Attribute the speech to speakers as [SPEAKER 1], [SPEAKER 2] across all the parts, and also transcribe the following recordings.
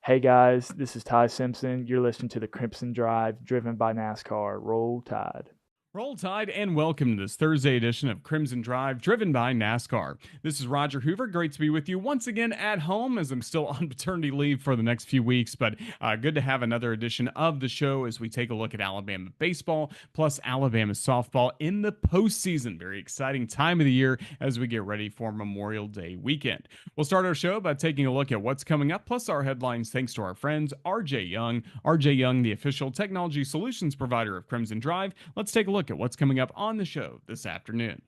[SPEAKER 1] Hey guys, this is Ty Simpson. You're listening to the Crimson Drive, driven by NASCAR. Roll Tide.
[SPEAKER 2] Roll Tide and welcome to this Thursday edition of Crimson Drive, driven by NASCAR. This is Roger Hoover. Great to be with you once again at home as I'm still on paternity leave for the next few weeks, but good to have another edition of the show as we take a look at Alabama baseball plus Alabama softball in the postseason. Very exciting time of the year as we get ready for Memorial Day weekend. We'll start our show by taking a look at what's coming up, plus our headlines, thanks to our friends RJ Young. RJ Young, the official technology solutions provider of Crimson Drive. Let's take a look at what's coming up on the show this afternoon.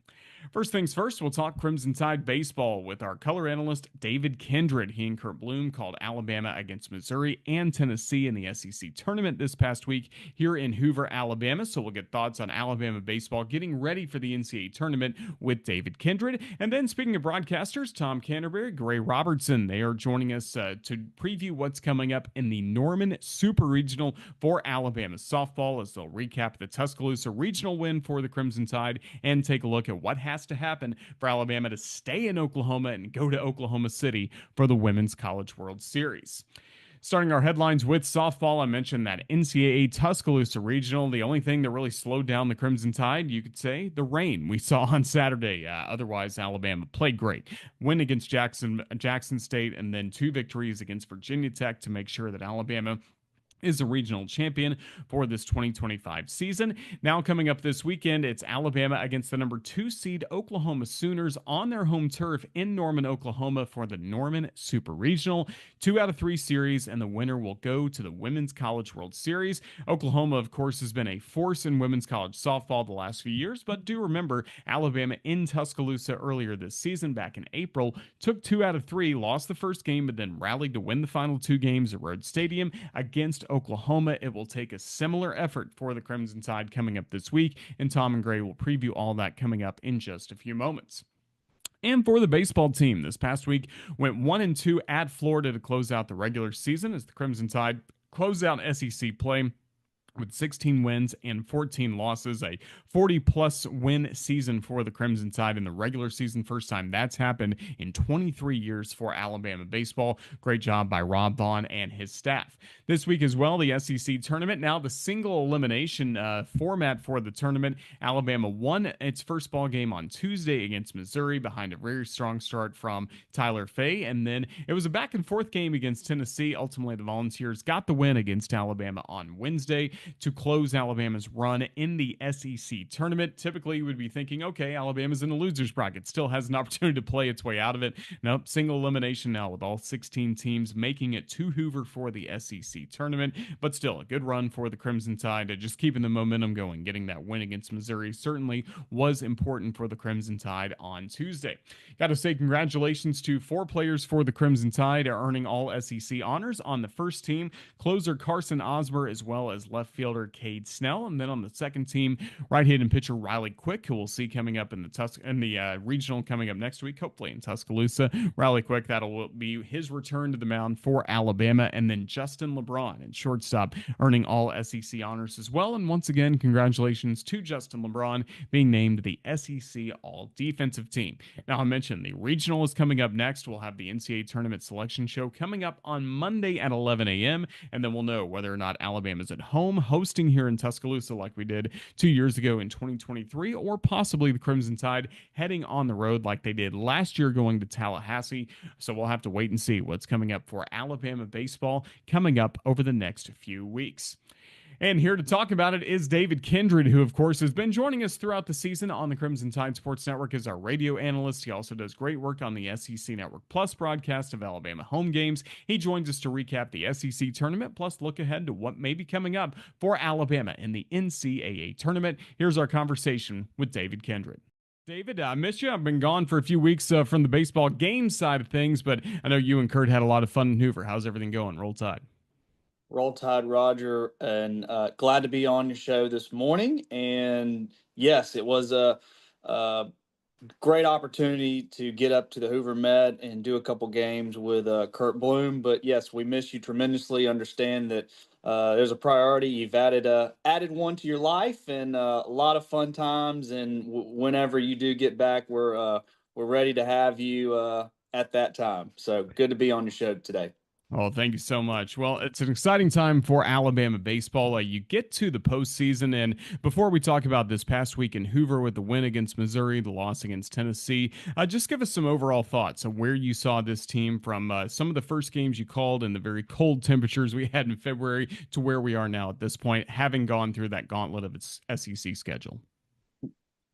[SPEAKER 2] First things first, we'll talk Crimson Tide baseball with our color analyst David Kindred. He and Kurt Bloom called Alabama against Missouri and Tennessee in the SEC tournament this past week here in Hoover, Alabama. So we'll get thoughts on Alabama baseball getting ready for the NCAA tournament with David Kindred. And then speaking of broadcasters, Tom Canterbury, Gray Robertson, they are joining us to preview what's coming up in the Norman Super Regional for Alabama softball as they'll recap the Tuscaloosa regional win for the Crimson Tide and take a look at what has to happen for Alabama to stay in Oklahoma and go to Oklahoma City for the Women's College World Series. Starting our headlines with softball, I mentioned that NCAA Tuscaloosa Regional. The only thing that really slowed down the Crimson Tide, you could say, the rain we saw on Saturday. Otherwise, Alabama played great. Win against Jackson State, and then 2 victories against Virginia Tech to make sure that Alabama is the regional champion for this 2025 season. Now coming up this weekend, it's Alabama against the number 2 seed Oklahoma Sooners on their home turf in Norman, Oklahoma for the Norman Super Regional. 2 out of 3 series, and the winner will go to the Women's College World Series. Oklahoma, of course, has been a force in women's college softball the last few years, but do remember Alabama in Tuscaloosa earlier this season, back in April, took 2 out of 3, lost the first game, but then rallied to win the final 2 games at Rhodes Stadium against Oklahoma. It will take a similar effort for the Crimson Tide coming up this week, and Tom and Gray will preview all that coming up in just a few moments. And for the baseball team, this past week went 1-2 at Florida to close out the regular season as the Crimson Tide close out SEC play with 16 wins and 14 losses, a 40-plus win season for the Crimson Tide in the regular season. First time that's happened in 23 years for Alabama baseball. Great job by Rob Vaughn and his staff. This week as well, the SEC tournament. Now the single elimination format for the tournament. Alabama won its first ball game on Tuesday against Missouri behind a very strong start from Tyler Fay. And then it was a back and forth game against Tennessee. Ultimately, the Volunteers got the win against Alabama on Wednesday to close Alabama's run in the SEC tournament. Typically, you would be thinking, okay, Alabama's in the loser's bracket, still has an opportunity to play its way out of it. Nope, single elimination now with all 16 teams making it to Hoover for the SEC tournament, but still a good run for the Crimson Tide, just keeping the momentum going. Getting that win against Missouri certainly was important for the Crimson Tide on Tuesday. Got to say congratulations to 4 players for the Crimson Tide earning all SEC honors. On the first team, closer Carson Osmer as well as left fielder Cade Snell, and then on the second team, right-handed pitcher Riley Quick, who we'll see coming up in the regional coming up next week, hopefully in Tuscaloosa. Riley Quick, that'll be his return to the mound for Alabama, and then Justin LeBron and shortstop earning all SEC honors as well. And once again, congratulations to Justin LeBron being named the SEC All Defensive Team. Now I mentioned the regional is coming up next. We'll have the NCAA tournament selection show coming up on Monday at 11 a.m. and then we'll know whether or not Alabama's at home hosting here in Tuscaloosa like we did 2 years ago in 2023, or possibly the Crimson Tide heading on the road like they did last year going to Tallahassee. So we'll have to wait and see what's coming up for Alabama baseball coming up over the next few weeks. And here to talk about it is David Kindred, who, of course, has been joining us throughout the season on the Crimson Tide Sports Network as our radio analyst. He also does great work on the SEC Network Plus broadcast of Alabama home games. He joins us to recap the SEC tournament, plus look ahead to what may be coming up for Alabama in the NCAA tournament. Here's our conversation with David Kindred. David, I missed you. I've been gone for a few weeks from the baseball game side of things, but I know you and Kurt had a lot of fun in Hoover. How's everything going? Roll Tide.
[SPEAKER 3] Roll Tide, Roger, and glad to be on your show this morning. And yes, it was a great opportunity to get up to the Hoover Met and do a couple games with Kurt Bloom. But yes, we miss you tremendously. Understand that there's a priority. You've added one to your life, and a lot of fun times. And whenever you do get back, we're ready to have you at that time. So good to be on your show today.
[SPEAKER 2] Oh, thank you so much. Well, it's an exciting time for Alabama baseball. You get to the postseason, and before we talk about this past week in Hoover with the win against Missouri, the loss against Tennessee, just give us some overall thoughts on where you saw this team from some of the first games you called and the very cold temperatures we had in February to where we are now at this point, having gone through that gauntlet of its SEC schedule.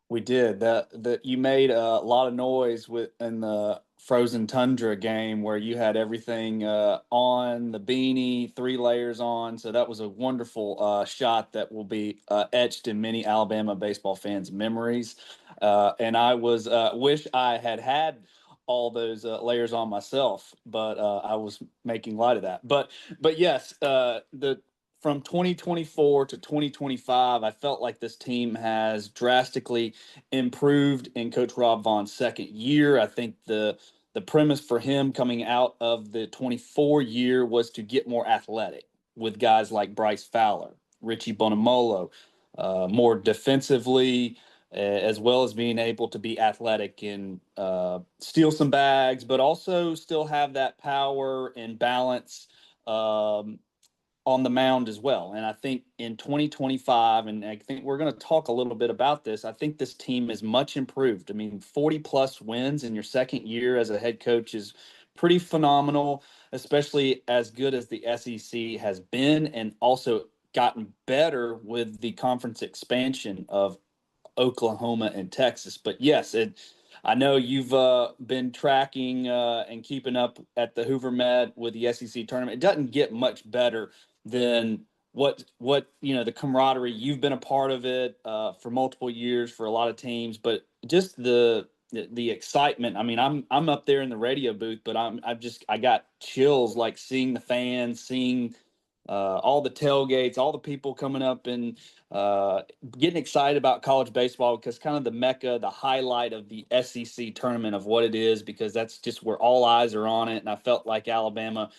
[SPEAKER 3] We did that. You made a lot of noise with in the frozen tundra game where you had everything on the beanie, 3 layers on. So that was a wonderful shot that will be etched in many Alabama baseball fans' memories. And I was wish I had had all those layers on myself, but I was making light of that. But yes, the from 2024 to 2025, I felt like this team has drastically improved in Coach Rob Vaughn's second year. I think the premise for him coming out of the 24 year was to get more athletic with guys like Bryce Fowler, Richie Bonamolo, more defensively, as well as being able to be athletic and steal some bags, but also still have that power and balance um, on the mound as well. And I think in 2025, and I think we're going to talk a little bit about this, I think this team is much improved. I mean, 40 plus wins in your second year as a head coach is pretty phenomenal, especially as good as the SEC has been, and also gotten better with the conference expansion of Oklahoma and Texas. But yes, I know you've been tracking and keeping up at the Hoover Med with the SEC tournament. It doesn't get much better than what the camaraderie. You've been a part of it for multiple years for a lot of teams, but just the excitement. I mean, I'm up there in the radio booth, but I got chills like seeing the fans, seeing all the tailgates, all the people coming up and uh, getting excited about college baseball because kind of the mecca, the highlight of the SEC tournament of what it is, because that's just where all eyes are on it. And I felt like Alabama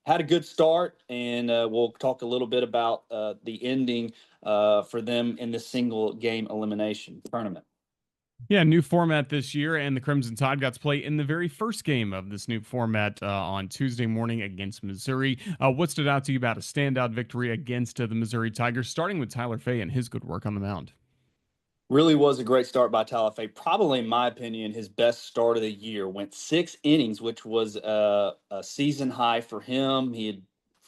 [SPEAKER 3] had a good start, and we'll talk a little bit about the ending for them in the single game elimination tournament.
[SPEAKER 2] Yeah, new format this year, and the Crimson Tide got to play in the very first game of this new format on Tuesday morning against Missouri. What stood out to you about a standout victory against the Missouri Tigers, starting with Tyler Fay and his good work on the mound?
[SPEAKER 3] Really was a great start by Talafay. Probably, in my opinion, his best start of the year. Went 6 innings, which was a season high for him. He had,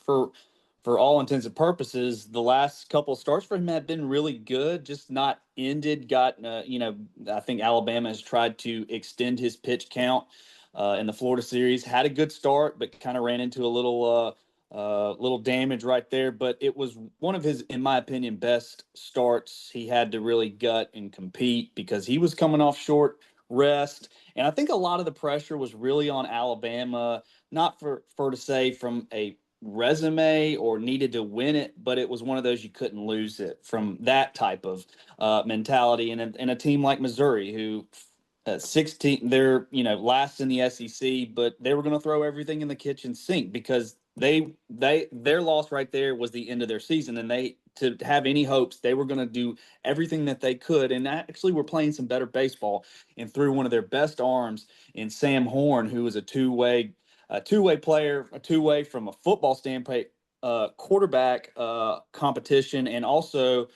[SPEAKER 3] for all intents and purposes, the last couple of starts for him had been really good, just not ended. I think Alabama has tried to extend his pitch count in the Florida series. Had a good start, but kind of ran into a little damage right there, but it was one of his, in my opinion, best starts. He had to really gut and compete because he was coming off short rest, and I think a lot of the pressure was really on Alabama, not for to say from a resume or needed to win it, but it was one of those you couldn't lose it from that type of mentality. And a team like Missouri, who 16, they're last in the SEC, but they were going to throw everything in the kitchen sink because their loss right there was the end of their season, and they to have any hopes they were going to do everything that they could, and actually were playing some better baseball and threw one of their best arms in Sam Horn, who was a two way player, a two-way from a football standpoint, quarterback competition, and also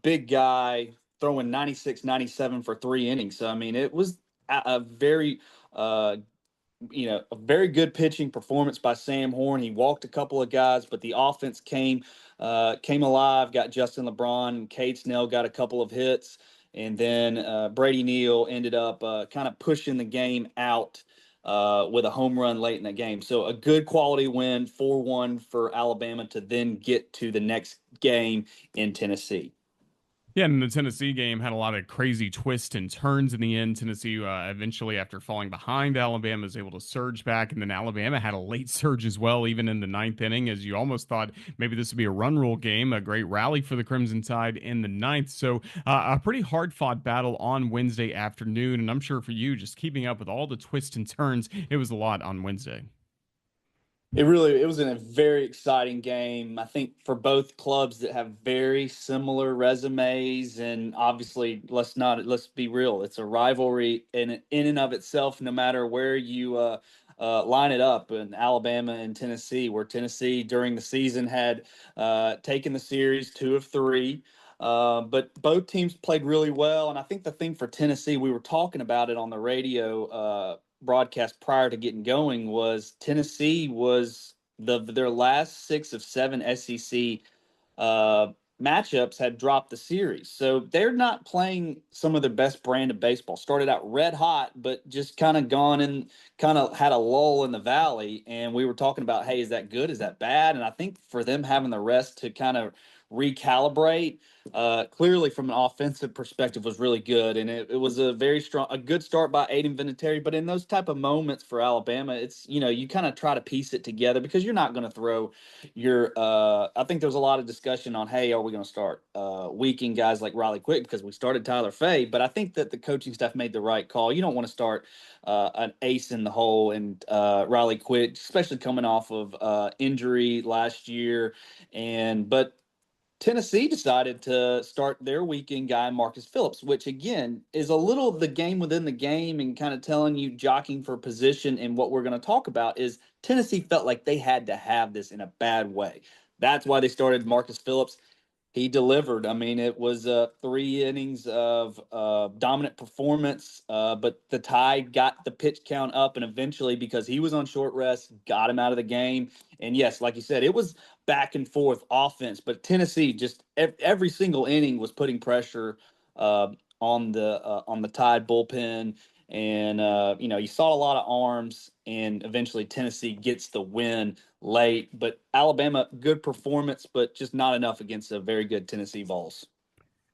[SPEAKER 3] big guy throwing 96, 97 for 3 innings. So I mean, it was a very uh, a very good pitching performance by Sam Horn. He walked a couple of guys, but the offense came alive. Got Justin LeBron and Cade Snell got a couple of hits, and then Brady Neal ended up kind of pushing the game out with a home run late in the game. So a good quality win, 4-1 for Alabama to then get to the next game in Tennessee.
[SPEAKER 2] Yeah, and the Tennessee game had a lot of crazy twists and turns in the end. Tennessee eventually, after falling behind, Alabama was able to surge back, and then Alabama had a late surge as well, even in the ninth inning, as you almost thought maybe this would be a run rule game. A great rally for the Crimson Tide in the ninth. So a pretty hard fought battle on Wednesday afternoon, and I'm sure for you, just keeping up with all the twists and turns, it was a lot on Wednesday.
[SPEAKER 3] It was a very exciting game. I think for both clubs that have very similar resumes, and obviously let's be real, it's a rivalry in and of itself. No matter where you line it up in Alabama and Tennessee, where Tennessee during the season had taken the series 2 of 3. But both teams played really well. And I think the thing for Tennessee, we were talking about it on the radio broadcast prior to getting going, was Tennessee was their last 6 of 7 SEC uh, matchups had dropped the series. So they're not playing some of their best brand of baseball. Started out red hot, but just kind of gone and kind of had a lull in the valley. And we were talking about, hey, is that good? Is that bad? And I think for them having the rest to kind of recalibrate, clearly from an offensive perspective was really good. And it was a good start by Aiden Vinatieri. But in those type of moments for Alabama, it's, you kind of try to piece it together because you're not going to throw I think there's a lot of discussion on, hey, are we going to start weakening guys like Riley Quick because we started Tyler Fay? But I think that the coaching staff made the right call. You don't want to start an ace in the hole and Riley Quick, especially coming off of injury last year. But Tennessee decided to start their weekend guy, Marcus Phillips, which again is a little the game within the game and kind of telling you jockeying for position. And what we're going to talk about is Tennessee felt like they had to have this in a bad way. That's why they started Marcus Phillips. He delivered. I mean, it was 3 innings of dominant performance, but the Tide got the pitch count up, and eventually, because he was on short rest, got him out of the game. And yes, like you said, it was back and forth offense, but Tennessee just every single inning was putting pressure uh, on the Tide bullpen, and you saw a lot of arms, and eventually Tennessee gets the win late. But Alabama, good performance, but just not enough against a very good Tennessee Vols.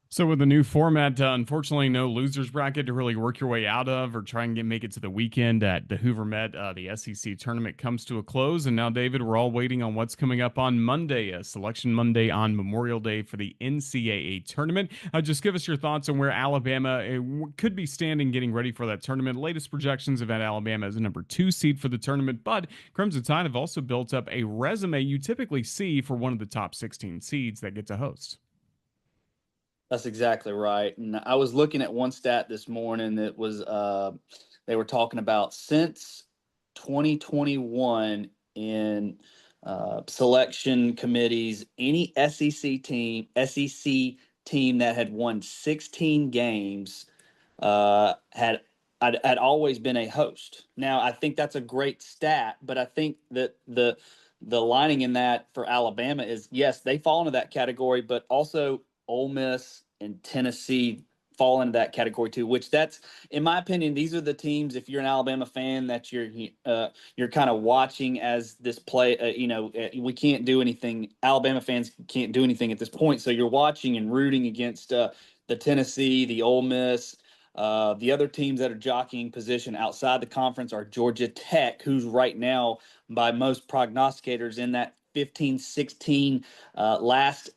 [SPEAKER 2] So with the new format, unfortunately, no losers bracket to really work your way out of or try and make it to the weekend at the Hoover Met. The SEC tournament comes to a close, and now, David, we're all waiting on what's coming up on Monday, Selection Monday on Memorial Day for the NCAA tournament. Just give us your thoughts on where Alabama could be standing getting ready for that tournament. Latest projections have had Alabama as a number 2 seed for the tournament, but Crimson Tide have also built up a resume you typically see for one of the top 16 seeds that get to host.
[SPEAKER 3] That's exactly right. And I was looking at one stat this morning that was they were talking about since 2021 in selection committees, any SEC team that had won 16 games had always been a host. Now, I think that's a great stat, but I think that the lining in that for Alabama is, yes, they fall into that category, but also Ole Miss and Tennessee fall into that category too. Which that's, in my opinion, these are the teams. If you're an Alabama fan, that you're kind of watching as this play. We can't do anything. Alabama fans can't do anything at this point, so you're watching and rooting against the Tennessee, the Ole Miss. The other teams that are jockeying position outside the conference are Georgia Tech, who's right now, by most prognosticators, in that 15-16 last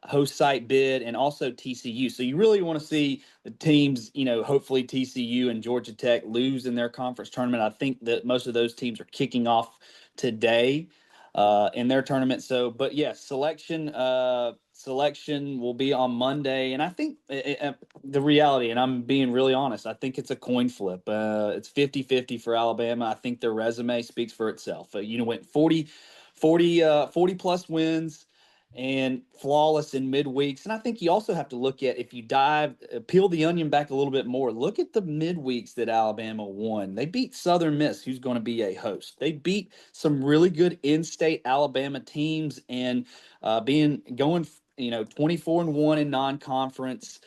[SPEAKER 3] host site bid, and also TCU. So you really want to see the teams, hopefully TCU and Georgia Tech lose in their conference tournament. I think that most of those teams are kicking off today in their tournament. So, but yes, selection will be on Monday, and I think the reality, and I'm being really honest, I think it's a coin flip. It's 50-50 for Alabama. I think their resume speaks for itself. Went 40 plus wins and flawless in midweeks. And I think you also have to look at, if you peel the onion back a little bit more, look at the midweeks that Alabama won. They beat Southern Miss, who's going to be a host. They beat some really good in-state Alabama teams, and going 24-1 in non-conference.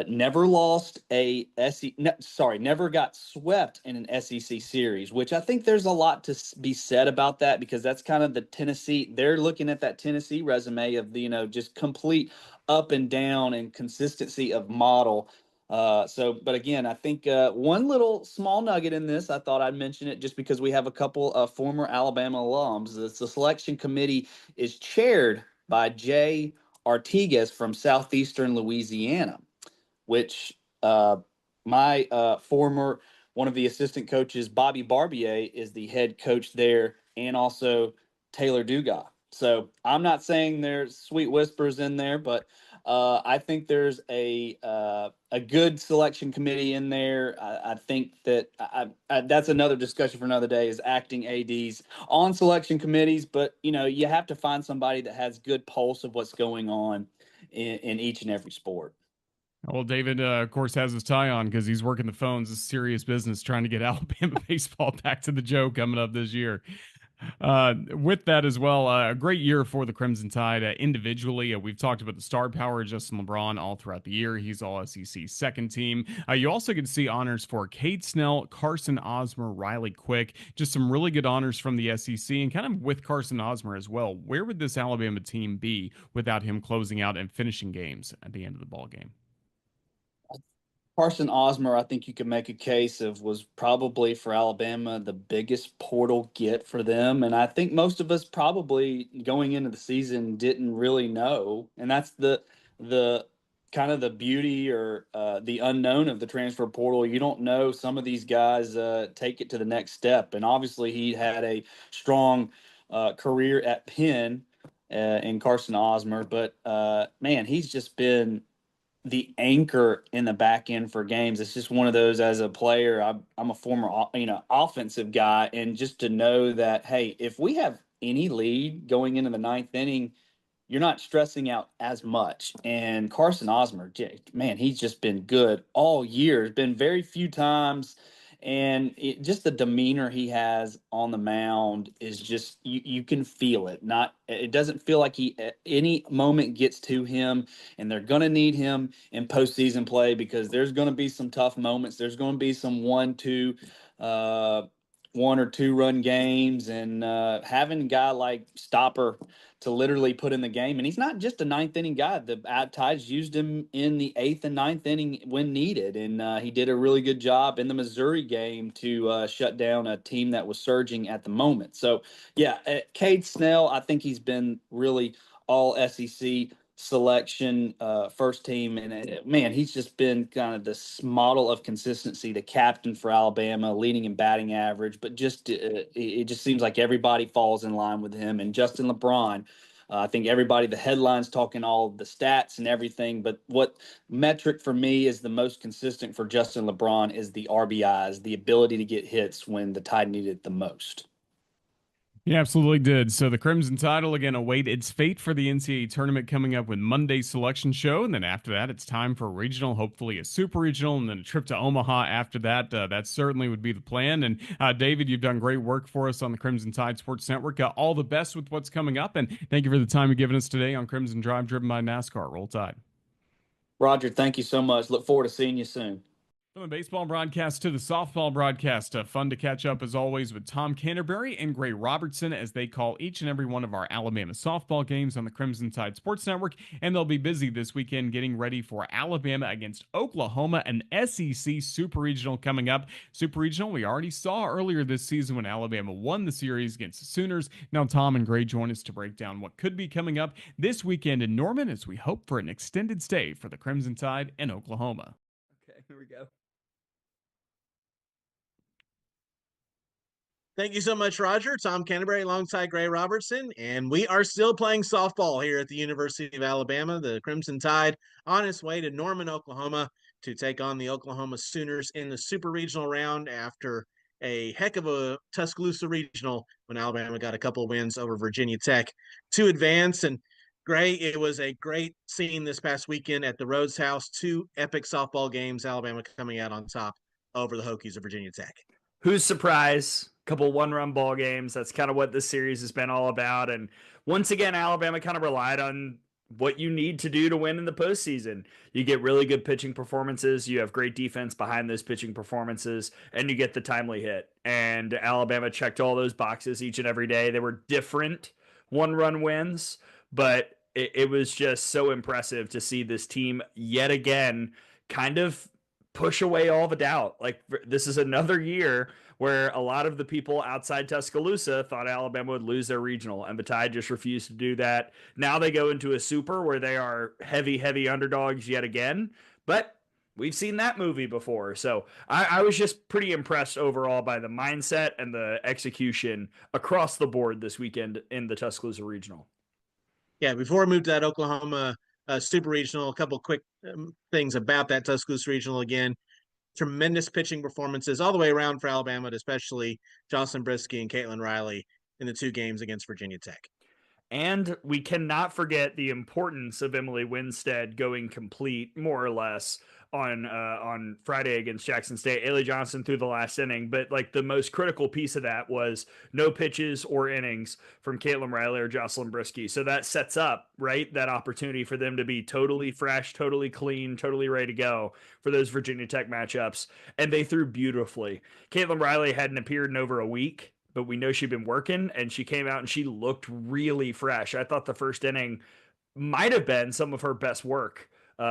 [SPEAKER 3] Never lost never got swept in an SEC series, which I think there's a lot to be said about that, because that's kind of the Tennessee. They're looking at that Tennessee resume of just complete up and down and consistency of model. But again, I think one little small nugget in this, I thought I'd mention it just because we have a couple of former Alabama alums. The selection committee is chaired by Jay Artiguez from Southeastern Louisiana, which my former one of the assistant coaches, Bobby Barbier, is the head coach there, and also Taylor Dugas. So I'm not saying there's sweet whispers in there, but I think there's a good selection committee in there. I think that that's another discussion for another day, is acting ADs on selection committees. But you have to find somebody that has good pulse of what's going on in each and every sport.
[SPEAKER 2] Well, David, of course, has his tie on because he's working the phones. It's serious business trying to get Alabama baseball back to the Joe coming up this year. With that as well, a great year for the Crimson Tide individually. We've talked about the star power of Justin LeBron all throughout the year. He's all SEC second team. You also get to see honors for Cade Snell, Carson Osmer, Riley Quick. Just some really good honors from the SEC, and kind of with Carson Osmer as well. Where would this Alabama team be without him closing out and finishing games at the end of the ball game?
[SPEAKER 3] Carson Osmer, I think you could make a case of, was probably for Alabama the biggest portal get for them. And I think most of us probably going into the season didn't really know. And that's the kind of the beauty or the unknown of the transfer portal. You don't know, some of these guys take it to the next step. And obviously he had a strong career at Penn in Carson Osmer. But man, he's just been the anchor in the back end for games. It's just one of those, as a player, I'm a former offensive guy, and just to know that, hey, if we have any lead going into the ninth inning, you're not stressing out as much. And Carson Osmer, man, he's just been good all year. There's been very few times, and just the demeanor he has on the mound is just, you can feel it. It doesn't feel like he at any moment gets to him, and they're going to need him in postseason play, because there's going to be some tough moments. There's going to be some 1 or 2 run games, and having a guy like Stopper to literally put in the game. And he's not just a ninth inning guy. The Tides used him in the 8th and 9th inning when needed. And he did a really good job in the Missouri game to shut down a team that was surging at the moment. So, yeah, Cade Snell, I think he's been really all SEC selection, first team. And man, he's just been kind of this model of consistency, the captain for Alabama, leading in batting average. But just it just seems like everybody falls in line with him. And Justin LeBron, I think everybody, the headlines talking all of the stats and everything, but what metric for me is the most consistent for Justin LeBron is the RBIs, the ability to get hits when the Tide needed it the most.
[SPEAKER 2] He absolutely did. So the Crimson Tide will again await its fate for the NCAA tournament coming up with Monday's selection show. And then after that, it's time for a regional, hopefully a super regional, and then a trip to Omaha after that. That certainly would be the plan. And David, you've done great work for us on the Crimson Tide Sports Network. All the best with what's coming up. And thank you for the time you've given us today on Crimson Drive, driven by NASCAR. Roll Tide.
[SPEAKER 3] Roger, thank you so much. Look forward to seeing you soon.
[SPEAKER 2] From the baseball broadcast to the softball broadcast, fun to catch up as always with Tom Canterbury and Gray Robertson as they call each and every one of our Alabama softball games on the Crimson Tide Sports Network. And they'll be busy this weekend getting ready for Alabama against Oklahoma, an SEC Super Regional coming up. Super Regional we already saw earlier this season when Alabama won the series against the Sooners. Now Tom and Gray join us to break down what could be coming up this weekend in Norman as we hope for an extended stay for the Crimson Tide in Oklahoma.
[SPEAKER 4] Okay, here we go.
[SPEAKER 5] Thank you so much, Roger. Tom Canterbury alongside Gray Robertson, and we are still playing softball here at the University of Alabama. The Crimson Tide on its way to Norman, Oklahoma to take on the Oklahoma Sooners in the Super Regional round after a heck of a Tuscaloosa Regional when Alabama got a couple of wins over Virginia Tech to advance. And Gray, it was a great scene this past weekend at the Rhodes House. 2 epic softball games, Alabama coming out on top over the Hokies of Virginia Tech.
[SPEAKER 4] Who's surprised? Couple 1-run ball games. That's kind of what this series has been all about. And once again, Alabama kind of relied on what you need to do to win in the postseason. You get really good pitching performances. You have great defense behind those pitching performances, and you get the timely hit. And Alabama checked all those boxes each and every day. They were different 1-run wins, but it was just so impressive to see this team yet again kind of push away all the doubt. Like, this is another year where a lot of the people outside Tuscaloosa thought Alabama would lose their regional, and the Tide just refused to do that. Now they go into a super where they are heavy underdogs yet again, but we've seen that movie before. So I was just pretty impressed overall by the mindset and the execution across the board this weekend in the Tuscaloosa regional.
[SPEAKER 5] Yeah, before we move to that Oklahoma Super Regional. A couple quick things about that Tuscaloosa Regional again. Tremendous pitching performances all the way around for Alabama, but especially Jocelyn Brisky and Caitlin Riley in the 2 games against Virginia Tech.
[SPEAKER 4] And we cannot forget the importance of Emily Winstead going complete, more or less, on Friday against Jackson State. Ailey Johnson threw the last inning, but like the most critical piece of that was no pitches or innings from Caitlin Riley or Jocelyn Brisky. So that sets up, right, that opportunity for them to be totally fresh, totally clean, totally ready to go for those Virginia Tech matchups. And they threw beautifully. Caitlin Riley hadn't appeared in over a week, but we know she'd been working, and she came out and she looked really fresh. I thought the first inning might have been some of her best work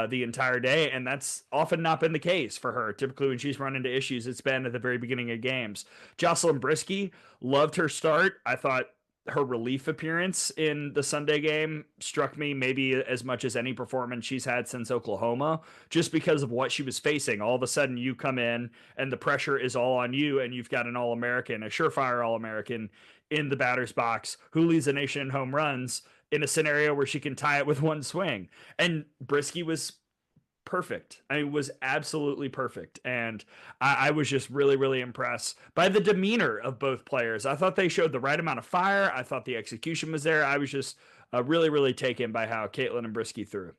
[SPEAKER 4] the entire day, and that's often not been the case for her. Typically, when she's run into issues, it's been at the very beginning of games. Jocelyn Brisky, loved her start. I thought her relief appearance in the Sunday game struck me maybe as much as any performance she's had since Oklahoma, just because of what she was facing. All of a sudden, you come in and the pressure is all on you, and you've got an All-American, a surefire All-American in the batter's box who leads the nation in home runs in a scenario where she can tie it with one swing. And Brisky was perfect. I mean, was absolutely perfect. And I was just really, really impressed by the demeanor of both players. I thought they showed the right amount of fire. I thought the execution was there. I was just really, really taken by how Caitlin and Brisky threw.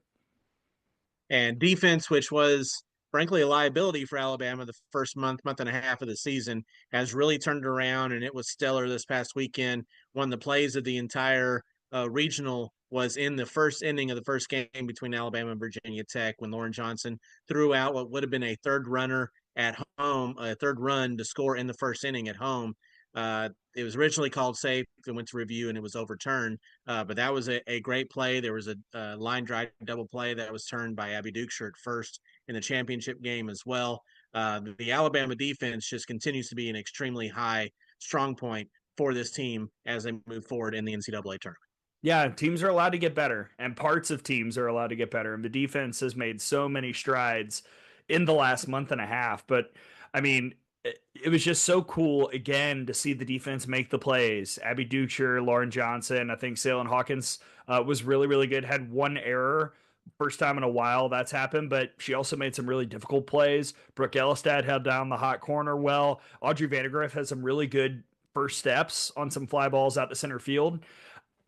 [SPEAKER 5] And defense, which was frankly a liability for Alabama the first month and a half of the season, has really turned around, and it was stellar this past weekend. One of the plays of the entire regional was in the first inning of the first game between Alabama and Virginia Tech, when Lauren Johnson threw out what would have been a third runner at home, a third run to score in the first inning at home. It was originally called safe. It went to review and it was overturned. But that was a great play. There was a line drive double play that was turned by Abby Dukeshire at first in the championship game as well. The Alabama defense just continues to be an extremely high strong point for this team as they move forward in the NCAA tournament.
[SPEAKER 4] Yeah, teams are allowed to get better, and parts of teams are allowed to get better. And the defense has made so many strides in the last month and a half. But I mean, it was just so cool again to see the defense make the plays. Abby Dukeshire, Lauren Johnson, I think Salem Hawkins was really, really good. Had one error, first time in a while that's happened, but she also made some really difficult plays. Brooke Ellistad held down the hot corner well. Audrey Vandegrift had some really good first steps on some fly balls out to center field.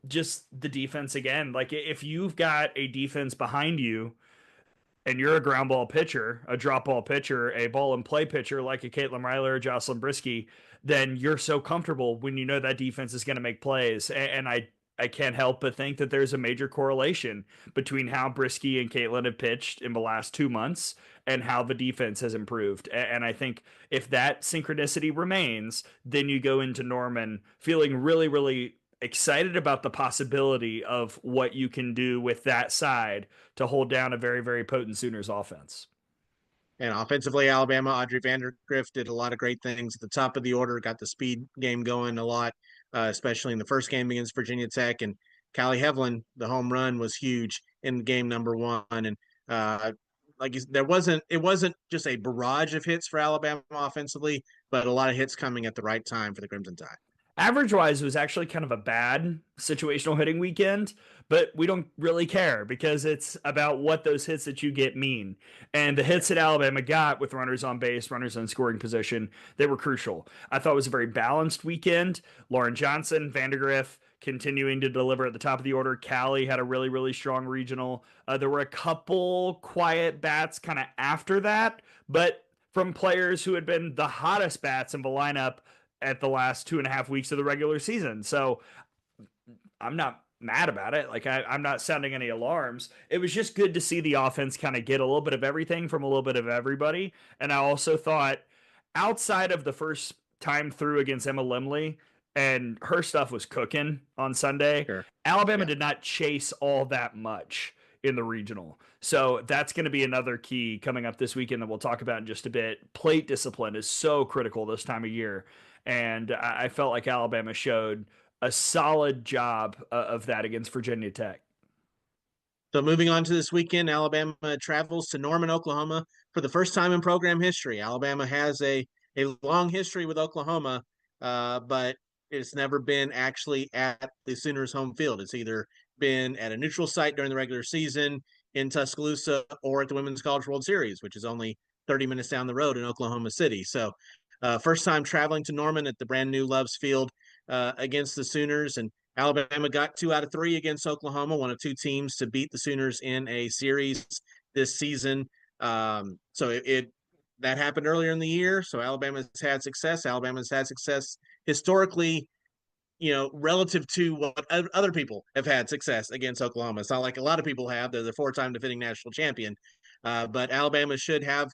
[SPEAKER 4] Just the defense again. Like if you've got a defense behind you and you're a ground ball pitcher, a drop ball pitcher, a ball and play pitcher like a Caitlin Riley or Jocelyn Brisky, then you're so comfortable when you know that defense is going to make plays. And I can't help but think that there's a major correlation between how Brisky and Caitlin have pitched in the last 2 months and how the defense has improved. And I think if that synchronicity remains, then you go into Norman feeling really, really excited about the possibility of what you can do with that side to hold down a very, very potent Sooners offense.
[SPEAKER 5] And offensively, Alabama, Audrey Vandegrift did a lot of great things at the top of the order, got the speed game going a lot, especially in the first game against Virginia Tech. And Callie Hevlin, the home run was huge in game number 1. And it wasn't just a barrage of hits for Alabama offensively, but a lot of hits coming at the right time for the Crimson Tide.
[SPEAKER 4] Average-wise, it was actually kind of a bad situational hitting weekend, but we don't really care because it's about what those hits that you get mean. And the hits that Alabama got with runners on base, runners in scoring position, they were crucial. I thought it was a very balanced weekend. Lauren Johnson, Vandegrift continuing to deliver at the top of the order. Callie had a really, really strong regional. There were a couple quiet bats kind of after that, but from players who had been the hottest bats in the lineup at the last 2.5 weeks of the regular season. So I'm not mad about it. Like I'm not sounding any alarms. It was just good to see the offense kind of get a little bit of everything from a little bit of everybody. And I also thought outside of the first time through against Emma Limley, and her stuff was cooking on Sunday, sure. Alabama did not chase all that much in the regional. So that's going to be another key coming up this weekend that we'll talk about in just a bit. Plate discipline is so critical this time of year. And I felt like Alabama showed a solid job of that against Virginia Tech.
[SPEAKER 5] So moving on to this weekend, Alabama travels to Norman, Oklahoma for the first time in program history. Alabama has a long history with Oklahoma, but it's never been actually at the Sooners' home field. It's either been at a neutral site during the regular season in Tuscaloosa or at the Women's College World Series, which is only 30 minutes down the road in Oklahoma City. So first time traveling to Norman at the brand new Loves Field against the Sooners. And Alabama got 2 out of 3 against Oklahoma, one of 2 teams to beat the Sooners in a series this season. So that happened earlier in the year. So Alabama's had success. Alabama's had success historically, relative to what other people have had success against Oklahoma. It's not like a lot of people have. They're the 4-time defending national champion. But Alabama should have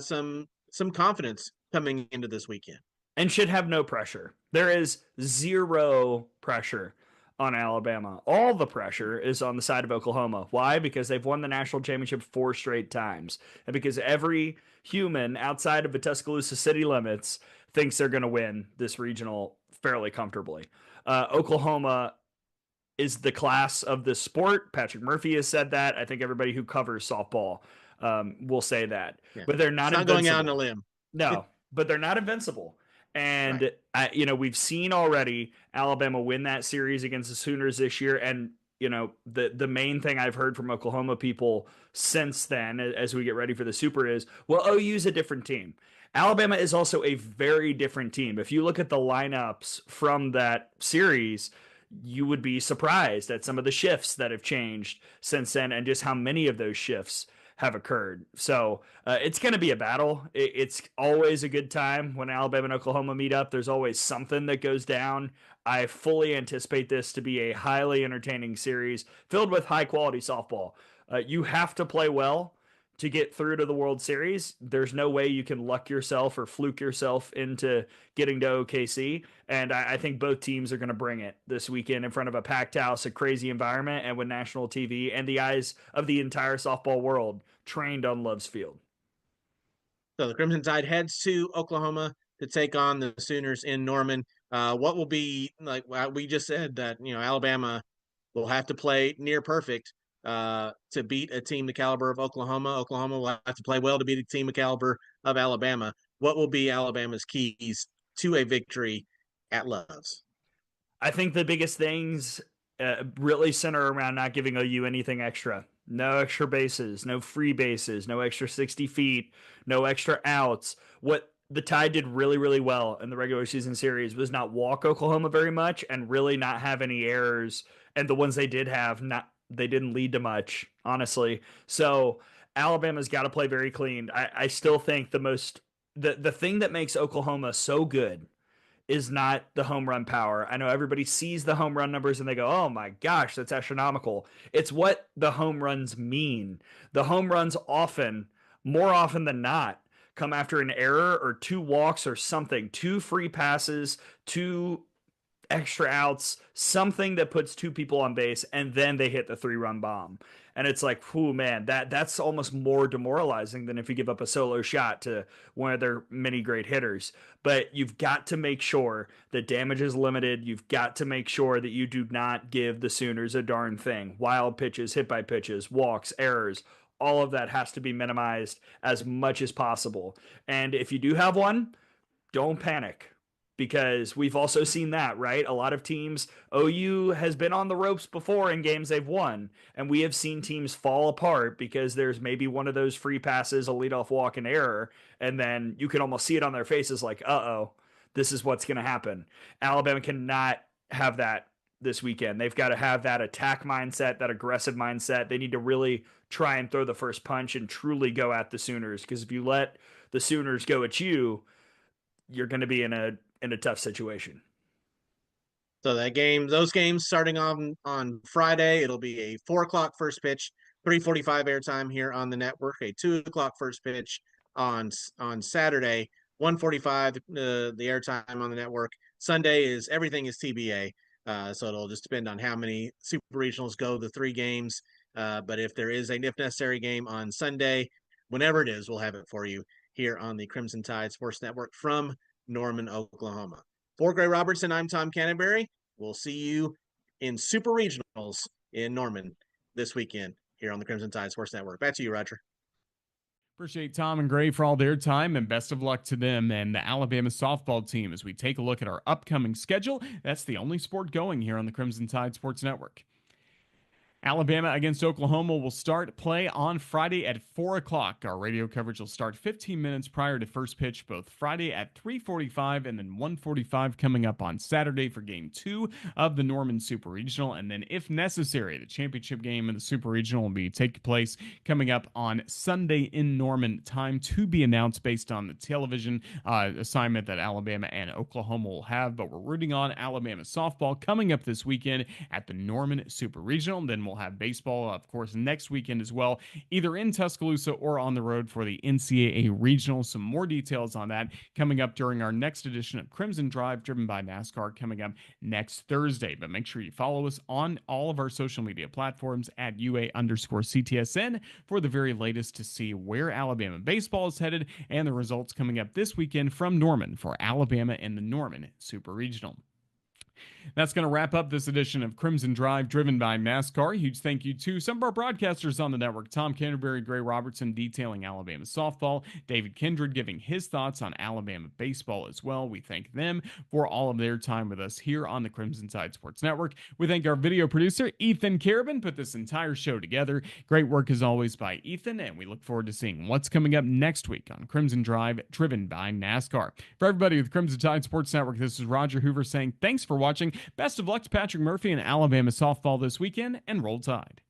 [SPEAKER 5] some confidence coming into this weekend.
[SPEAKER 4] And should have no pressure. There is 0 pressure on Alabama. All the pressure is on the side of Oklahoma. Why? Because they've won the national championship 4 straight times. And because every human outside of the Tuscaloosa city limits thinks they're going to win this regional fairly comfortably. Oklahoma is the class of the sport. Patrick Murphy has said that. I think everybody who covers softball will say that. Yeah. But they're not
[SPEAKER 5] going out on a limb.
[SPEAKER 4] No, but they're not invincible. And, right. We've seen already Alabama win that series against the Sooners this year. And, the main thing I've heard from Oklahoma people since then, as we get ready for the Super, is, well, OU's a different team. Alabama is also a very different team. If you look at the lineups from that series, you would be surprised at some of the shifts that have changed since then and just how many of those shifts have occurred. So it's going to be a battle. It's always a good time when Alabama and Oklahoma meet up. There's always something that goes down. I fully anticipate this to be a highly entertaining series filled with high quality softball. You have to play well to get through to the World Series. There's no way you can luck yourself or fluke yourself into getting to OKC. And I think both teams are going to bring it this weekend in front of a packed house, a crazy environment, and with national TV and the eyes of the entire softball world trained on Love's Field.
[SPEAKER 5] So the Crimson Tide heads to Oklahoma to take on the Sooners in Norman. What will be, like we just said, that Alabama will have to play near perfect to beat a team the caliber of Oklahoma. Oklahoma will have to play well to beat a team the caliber of Alabama. What will be Alabama's keys to a victory at Love's?
[SPEAKER 4] I think the biggest things really center around not giving OU anything extra. No extra bases, no free bases, no extra 60 feet, no extra outs. What the Tide did really, really well in the regular season series was not walk Oklahoma very much and really not have any errors. And the ones they did have, they didn't lead to much, honestly. So Alabama's got to play very clean. I still think the thing that makes Oklahoma so good is not the home run power. I know everybody sees the home run numbers and they go, oh my gosh, that's astronomical. It's what the home runs mean. The home runs more often than not, come after an error or 2 walks or something, 2 free passes, 2 extra outs, something that puts 2 people on base, and then they hit the 3-run bomb. And it's like, whew, man, that's almost more demoralizing than if you give up a solo shot to one of their many great hitters. But you've got to make sure that damage is limited. You've got to make sure that you do not give the Sooners a darn thing. Wild pitches, hit by pitches, walks, errors, all of that has to be minimized as much as possible. And if you do have one, don't panic. Because we've also seen that, right? A lot of teams, OU has been on the ropes before in games they've won, and we have seen teams fall apart because there's maybe one of those free passes, a leadoff walk, an error, and then you can almost see it on their faces like, uh-oh, this is what's going to happen. Alabama cannot have that this weekend. They've got to have that attack mindset, that aggressive mindset. They need to really try and throw the first punch and truly go at the Sooners, because if you let the Sooners go at you, you're going to be in a tough situation.
[SPEAKER 5] So those games starting on Friday, it'll be a 4:00 first pitch, 3:45 airtime here on the network, a 2:00 first pitch on Saturday, 1:45 the airtime on the network. Sunday everything is TBA. So it'll just depend on how many super regionals go the 3 games. But if there is a if necessary game on Sunday, whenever it is, we'll have it for you here on the Crimson Tide Sports Network from Norman, Oklahoma. For Gray Robertson, I'm Tom Canterbury. We'll see you in Super Regionals in Norman this weekend here on the Crimson Tide Sports Network. Back to you, Roger.
[SPEAKER 2] Appreciate Tom and Gray for all their time, and best of luck to them and the Alabama softball team as we take a look at our upcoming schedule. That's the only sport going here on the Crimson Tide Sports Network. Alabama against Oklahoma will start play on Friday at 4 o'clock. Our radio coverage will start 15 minutes prior to first pitch, both Friday at 3:45 and then 1:45 coming up on Saturday for Game 2 of the Norman Super Regional. And then, if necessary, the championship game of the Super Regional will be taking place coming up on Sunday in Norman. Time to be announced based on the television assignment that Alabama and Oklahoma will have. But we're rooting on Alabama softball coming up this weekend at the Norman Super Regional. Then we'll have baseball, of course, next weekend as well, either in Tuscaloosa or on the road for the NCAA Regional. Some more details on that coming up during our next edition of Crimson Drive, driven by NASCAR, coming up next Thursday. But make sure you follow us on all of our social media platforms at UA_CTSN for the very latest to see where Alabama baseball is headed and the results coming up this weekend from Norman for Alabama and the Norman Super Regional. That's going to wrap up this edition of Crimson Drive, driven by NASCAR. Huge thank you to some of our broadcasters on the network: Tom Canterbury, Gray Robertson detailing Alabama softball, David Kindred giving his thoughts on Alabama baseball as well. We thank them for all of their time with us here on the Crimson Tide Sports Network. We thank our video producer, Ethan Carabin, put this entire show together. Great work as always by Ethan, and we look forward to seeing what's coming up next week on Crimson Drive, driven by NASCAR. For everybody with Crimson Tide Sports Network, this is Roger Hoover saying thanks for watching. Best of luck to Patrick Murphy and Alabama softball this weekend, and Roll Tide.